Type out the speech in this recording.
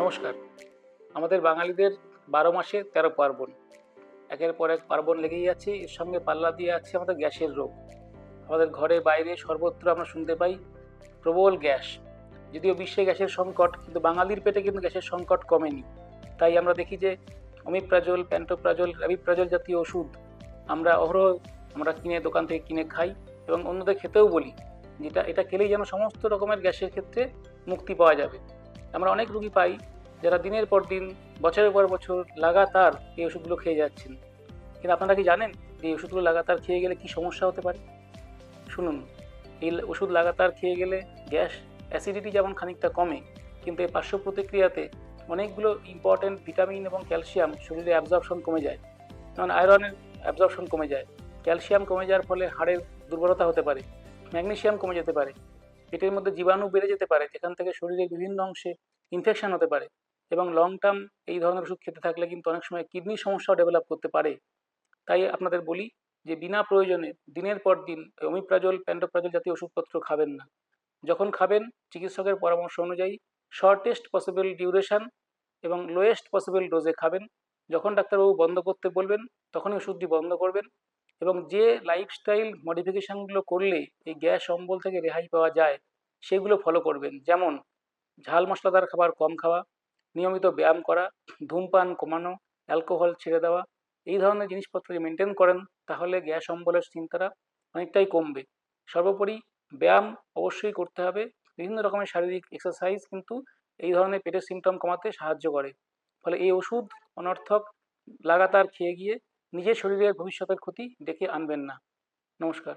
নমস্কার। আমাদের বাঙালিদের ১২ মাসে ১৩ পার্বণ। একের পর এক পার্বণ লেগেই আছে। এর সঙ্গে পাল্লা দিয়ে আছে আমাদের গ্যাসের রোগ। আমাদের ঘরে বাইরে সর্বত্র আমরা শুনতে পাই প্রবল গ্যাস। যদিও বিশ্বে গ্যাসের সংকট, কিন্তু বাঙালির পেটে কিন্তু গ্যাসের সংকট কমেনি। তাই আমরা দেখি যে অমিপ্রাজল, প্যান্টোপ্রাজল, রাবিপ্রাজল জাতীয় ওষুধ আমরা কিনে দোকান থেকে কিনে খাই এবং অন্যদের খেতেও বলি, এটা খেলেই যেন সমস্ত রকমের গ্যাসের ক্ষেত্রে মুক্তি পাওয়া যাবে। আমরা অনেক রোগী পাই যারা দিনের পর দিন, বছরের পর বছর লাগাতার এই ওষুধগুলো খেয়ে যাচ্ছেন। কিন্তু আপনারা কি জানেন যে এই ওষুধগুলো লাগাতার খেয়ে গেলে কি সমস্যা হতে পারে? শুনুন, এই ওষুধ লাগাতার খেয়ে গেলে গ্যাস, অ্যাসিডিটি যেমন খানিকটা কমে, কিন্তু এই পার্শ্ব প্রতিক্রিয়াতে অনেকগুলো ইম্পর্টেন্ট ভিটামিন এবং ক্যালসিয়াম শরীরে অ্যাবজর্পশন কমে যায়। যেমন আয়রনের অ্যাবজর্পশন কমে যায়, ক্যালসিয়াম কমে যাওয়ার ফলে হাড়ের দুর্বলতা হতে পারে, ম্যাগনেসিয়াম কমে যেতে পারে, পেটের মধ্যে জীবাণু বেড়ে যেতে পারে, যেখান থেকে শরীরের বিভিন্ন অংশে ইনফেকশন হতে পারে, এবং লং টার্ম এই ধরনের ওষুধ খেতে থাকলে কিন্তু অনেক সময় কিডনির সমস্যাও ডেভেলপ করতে পারে। তাই আপনাদের বলি যে বিনা প্রয়োজনে দিনের পর দিন অমিপ্রাজল, প্যান্টোপ্রাজল জাতীয় ওষুধপত্র খাবেন না। যখন খাবেন চিকিৎসকের পরামর্শ অনুযায়ী শর্টেস্ট পসিবল ডিউরেশন এবং লোয়েস্ট পসিবল ডোজে খাবেন। যখন ডাক্তারবাবু বন্ধ করতে বলবেন তখনই ওষুধটি বন্ধ করবেন, এবং যে লাইফস্টাইল মডিফিকেশানগুলো করলে এই গ্যাস অম্বল থেকে রেহাই পাওয়া যায় সেগুলো ফলো করবেন। যেমন ঝাল মশলাদার খাবার কম খাওয়া, নিয়মিত ব্যায়াম করা, ধূমপান কমানো, অ্যালকোহল ছেড়ে দেওয়া। এই ধরনের জিনিসপত্র যদি মেনটেন করেন তাহলে গ্যাস অম্বলের চিন্তাটা অনেকটাই কমবে। সর্বোপরি ব্যায়াম অবশ্যই করতে হবে। বিভিন্ন রকমের শারীরিক এক্সারসাইজ কিন্তু এই ধরনের পেটের সিমটম কমাতে সাহায্য করে। ফলে এই ওষুধ অনর্থক লাগাতার খেয়ে গিয়ে নিজের শরীরের ভবিষ্যতের ক্ষতি ডেকে আনবেন না। নমস্কার।